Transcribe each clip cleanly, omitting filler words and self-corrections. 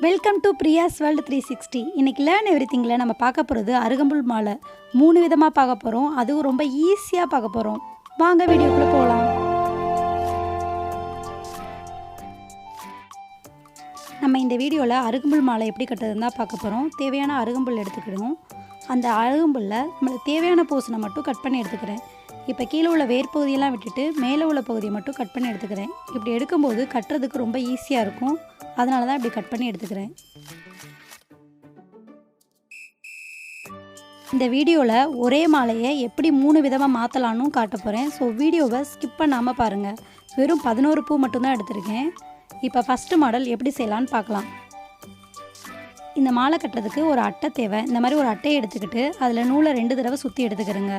Welcome to priyasworld 360. இன்றைக்கி learn எவ்ரிதிங்கில் நம்ம பார்க்க போகிறது அருகம்புல் மாலை 3 விதமாக பார்க்க போகிறோம். அதுவும் ரொம்ப ஈஸியாக பார்க்க போகிறோம். வாங்க வீடியோக்குள்ளே போகலாம். நம்ம இந்த வீடியோவில் அருகம்புல் மாலை எப்படி கட்டுறதுன்னு தான் பார்க்க போகிறோம். தேவையான அருகம்புல் எடுத்துக்கிடுவோம். அந்த அருகம்புல்லில் நம்மளுக்கு தேவையான போர்ஷனை மட்டும் கட் பண்ணி எடுத்துக்கிறேன். இப்போ கீழே உள்ள வேர்பகுதியெல்லாம் விட்டுட்டு மேலே உள்ள பகுதியை மட்டும் கட் பண்ணி எடுத்துக்கிறேன். இப்படி எடுக்கும்போது கட்டுறதுக்கு ரொம்ப ஈஸியாக இருக்கும். அதனால தான் இப்படி கட் பண்ணி எடுத்துக்கிறேன். இந்த வீடியோவில் ஒரே மாலையை எப்படி 3 விதமாக மாற்றலான்னு காட்ட போகிறேன். ஸோ வீடியோவை ஸ்கிப் பண்ணாமல் பாருங்கள். வெறும் 11 பூ மட்டும்தான் எடுத்திருக்கேன். இப்போ ஃபஸ்ட்டு மாடல் எப்படி செய்யலான்னு பார்க்கலாம். இந்த மாலை கட்டுறதுக்கு ஒரு அட்டை தேவை. இந்த மாதிரி ஒரு அட்டையை எடுத்துக்கிட்டு அதில் நூலை 2 தடவை சுற்றி எடுத்துக்கிறேங்க.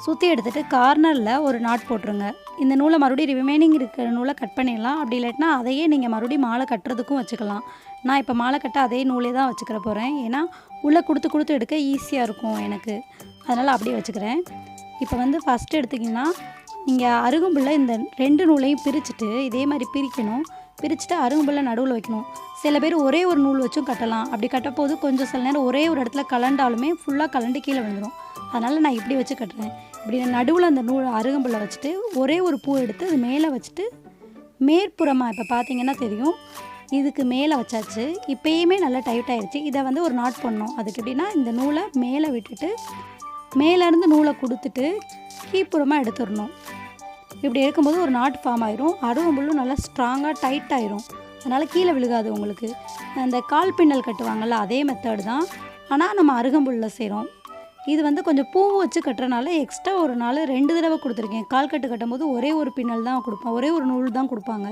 சுற்றி எடுத்துகிட்டு கார்னரில் ஒரு நாட் போட்டுருங்க. இந்த நூலை மறுபடியும் ரிமைனிங் இருக்கிற நூலை கட் பண்ணிடலாம். அப்படி இல்லாட்டினா அதையே நீங்கள் மறுபடியும் மாலை கட்டுறதுக்கும் வச்சுக்கலாம். நான் இப்போ மாலை கட்ட அதே நூலே தான் வச்சுக்கிற போகிறேன். ஏன்னா உள்ளே கொடுத்து எடுக்க ஈஸியாக இருக்கும் எனக்கு. அதனால் அப்படியே வச்சுக்கிறேன். இப்போ ஃபஸ்ட்டு எடுத்திங்கன்னா நீங்கள் அருகம்புல்லை இந்த 2 நூலையும் பிரிச்சுட்டு இதே மாதிரி பிரிக்கணும். பிரிச்சுட்டு அருகம்புல்லை நடுவில் வைக்கணும். சில பேர் ஒரே ஒரு நூல் வச்சும் கட்டலாம். அப்படி கட்டப்போது கொஞ்சம் சில நேரம் ஒரே ஒரு இடத்துல கலண்டாலுமே ஃபுல்லாக கலண்டு கீழே விழுந்துடும். அதனால் நான் இப்படி வச்சு கட்டுறேன். இப்படி நடுவில் அந்த நூல் அருகம்புல்லை வச்சுட்டு ஒரே ஒரு பூ எடுத்து அது மேலே வச்சுட்டு மேற்புறமாக இப்போ பார்த்தீங்கன்னா தெரியும் இதுக்கு மேலே வச்சாச்சு. இப்போயுமே நல்லா டைட் ஆகிடுச்சு. இதை ஒரு நாட் பண்ணணும். அதுக்கு எப்படின்னா இந்த நூலை மேலே விட்டுட்டு மேலேருந்து நூலை கொடுத்துட்டு கீழ்ப்புறமாக எடுத்துடணும். இப்படி எடுக்கும்போது ஒரு நாட் ஃபார்ம் ஆயிரும். அருகம்புல்லும் நல்லா ஸ்ட்ராங்காக டைட் ஆயிரும். அதனால் கீழே விழுகாது உங்களுக்கு. அந்த கால் பின்னல் கட்டுவாங்கள்ல அதே மெத்தடு தான். ஆனால் நம்ம அருகம்புல்லில் செய்கிறோம். இது கொஞ்சம் பூ வச்சு கட்டுறனால எக்ஸ்ட்ரா ஒரு நாள் 2 தடவை கொடுத்துருக்கேன். கால் கட்டு கட்டும்போது ஒரே ஒரு பின்னல் தான் கொடுப்பேன். ஒரே ஒரு நூல் தான் கொடுப்பாங்க.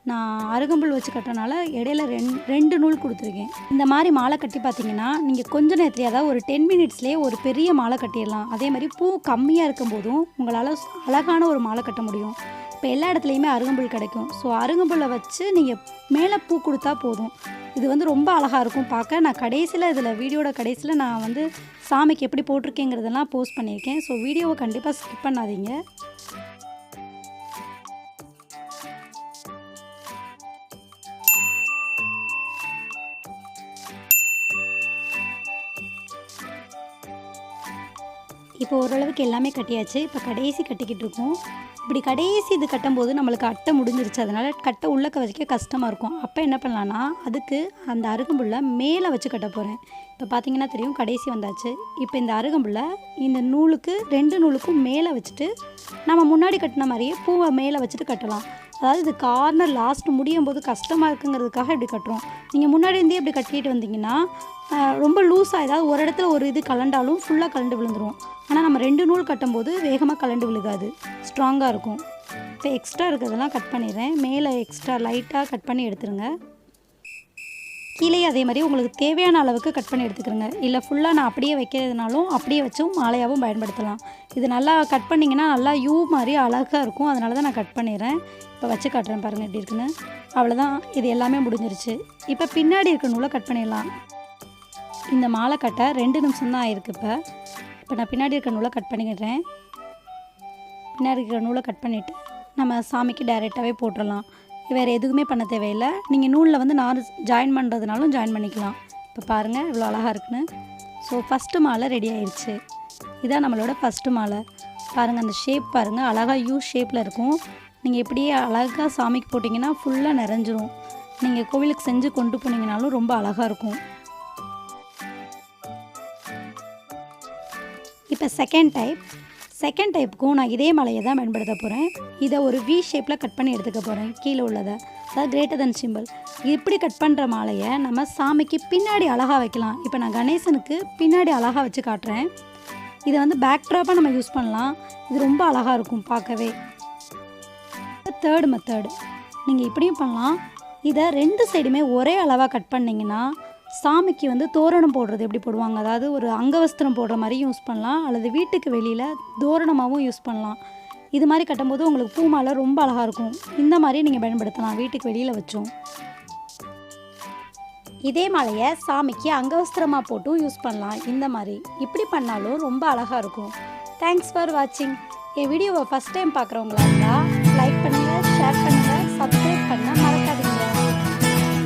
நான் அருகம்புல் வச்சு கட்டுறனால இடையில 2 நூல் கொடுத்துருக்கேன். இந்த மாதிரி மாலை கட்டி பார்த்தீங்கன்னா நீங்கள் கொஞ்ச நேரத்துலேயே அதாவது ஒரு 10 மினிட்ஸ்லேயே ஒரு பெரிய மாலை கட்டிடலாம். அதே மாதிரி பூ கம்மியாக இருக்கும்போதும் உங்களால் அழகான ஒரு மாலை கட்ட முடியும். இப்போ எல்லா இடத்துலையுமே அருகம்புல் கிடைக்கும். ஸோ அருகம்புல்லை வச்சு நீங்கள் மேலே பூ கொடுத்தா போதும். இது ரொம்ப அழகாக இருக்கும் பார்க்க. நான் கடைசியில் இதில் வீடியோட கடைசியில் நான் சாமிக்கு எப்படி போட்டிருக்கேங்கிறதெல்லாம் போஸ்ட் பண்ணியிருக்கேன். ஸோ வீடியோவை கண்டிப்பாக ஸ்கிப் பண்ணாதீங்க. இப்போ ஓரளவுக்கு எல்லாமே கட்டியாச்சு. இப்போ கடைசி கட்டிக்கிட்டு இருக்கோம். இப்படி கடைசி இது கட்டும்போது நம்மளுக்கு அட்டை முடிஞ்சிருச்சு. அதனால் கட்டை உள்ளக்க வச்சுக்க கஷ்டமாக இருக்கும். அப்போ என்ன பண்ணலான்னா அதுக்கு அந்த அருகம்புல்லை மேலே வச்சு கட்ட போகிறேன். இப்போ பார்த்தீங்கன்னா தெரியும் கடைசி வந்தாச்சு. இப்போ இந்த அருகம்புல்லை இந்த நூலுக்கு 2 நூலுக்கும் மேலே வச்சுட்டு நம்ம முன்னாடி கட்டின மாதிரியே பூவை மேலே வச்சுட்டு கட்டலாம். அதாவது இது கார்னர் லாஸ்ட் முடியும் போது கஷ்டமாக இருக்குங்கிறதுக்காக இப்படி கட்டுறோம். நீங்கள் முன்னாடி இருந்தே இப்படி கட்டிட்டு வந்தீங்கன்னா ரொம்ப லூஸாக ஏதாவது ஒரு இடத்துல ஒரு இது கலண்டாலும் ஃபுல்லாக கலண்டு விழுந்துடும். ஆனால் நம்ம 2 நூல் கட்டும்போது வேகமாக கலண்டு விழுகாது, ஸ்ட்ராங்காக இருக்கும். இப்போ எக்ஸ்ட்ரா இருக்கிறதெல்லாம் கட் பண்ணிடுறேன். மேலே எக்ஸ்ட்ரா லைட்டாக கட் பண்ணி எடுத்துருங்க. கீழே அதே மாதிரி உங்களுக்கு தேவையான அளவுக்கு கட் பண்ணி எடுத்துக்கிறேங்க. இல்லை ஃபுல்லாக நான் அப்படியே வைக்கிறதுனாலும் அப்படியே வச்சும் மாலையாகவும் பயன்படுத்தலாம். இது நல்லா கட் பண்ணிங்கன்னா நல்லா யூ மாதிரி அழகாக இருக்கும். அதனால தான் நான் கட் பண்ணிடுறேன். இப்போ வச்சு காட்டுறேன் பாருங்கள் எப்படி இருக்குன்னு. அவ்வளோதான், இது எல்லாமே முடிஞ்சிருச்சு. இப்போ பின்னாடி இருக்க நூலை கட் பண்ணிடலாம். இந்த மாலை கட்ட 2 நிமிஷம் தான் ஆயிருக்கு. இப்போ நான் பின்னாடி இருக்க நூலை கட் பண்ணிக்கிறேன். பின்னாடி இருக்கிற நூலை கட் பண்ணிவிட்டு நம்ம சாமிக்கு டைரெக்டாகவே போட்டுடலாம். வேறு எதுவுமே பண்ண தேவையில்லை. நீங்கள் நூலில் நார் ஜாயின் பண்ணுறதுனாலும் ஜாயின் பண்ணிக்கலாம். இப்போ பாருங்கள் இவ்வளோ அழகாக இருக்குன்னு. ஸோ ஃபஸ்ட்டு மாலை ரெடி ஆயிடுச்சு. இதான் நம்மளோட ஃபஸ்ட்டு மாலை. பாருங்கள் அந்த ஷேப் பாருங்கள் அழகாக யூ ஷேப்பில் இருக்கும். நீங்கள் இப்படியே அழகாக சாமிக்கு போட்டிங்கன்னா ஃபுல்லாக நிறைஞ்சிரும். நீங்கள் கோவிலுக்கு செஞ்சு கொண்டு போனீங்கனாலும் ரொம்ப அழகாக இருக்கும். இப்போ செகண்ட் டைப்புக்கும் நான் இதே மலையை தான் பயன்படுத்த போகிறேன். இதை ஒரு வி ஷேப்பில் கட் பண்ணி எடுத்துக்க போகிறேன். கீழே உள்ளதை அதாவது கிரேட்டர் தென் சிம்பிள். இப்படி கட் பண்ணுற மாலையை நம்ம சாமிக்கு பின்னாடி அழகாக வைக்கலாம். இப்போ நான் கணேசனுக்கு பின்னாடி அழகாக வச்சு காட்டுறேன். இதை பேக்ட்ராப்பாக நம்ம யூஸ் பண்ணலாம். இது ரொம்ப அழகாக இருக்கும் பார்க்கவே. தேர்ட் மெத்தடு நீங்கள் இப்படியும் பண்ணலாம். இதை 2 சைடுமே ஒரே அளவாக கட் பண்ணிங்கன்னா சாமிக்கு தோரணம் போடுறது எப்படி போடுவாங்க, அதாவது ஒரு அங்கவஸ்திரம் போடுற மாதிரியும் யூஸ் பண்ணலாம். அல்லது வீட்டுக்கு வெளியில் தோரணமாகவும் யூஸ் பண்ணலாம். இது மாதிரி கட்டும்போது உங்களுக்கு பூ மாலை ரொம்ப அழகாக இருக்கும். இந்த மாதிரி நீங்கள் பயன்படுத்தலாம் வீட்டுக்கு வெளியில் வச்சோம். இதே மாலையை சாமிக்கு அங்கவஸ்திரமாக போட்டும் யூஸ் பண்ணலாம். இந்த மாதிரி இப்படி பண்ணாலும் ரொம்ப அழகாக இருக்கும். தேங்க்ஸ் ஃபார் வாட்சிங். என் வீடியோவை ஃபஸ்ட் டைம் பார்க்குறவங்களா இருந்தால் லைக் பண்ணுங்கள், ஷேர் பண்ணுங்கள், சப்ஸ்கிரைப் பண்ண மறக்காதீங்க.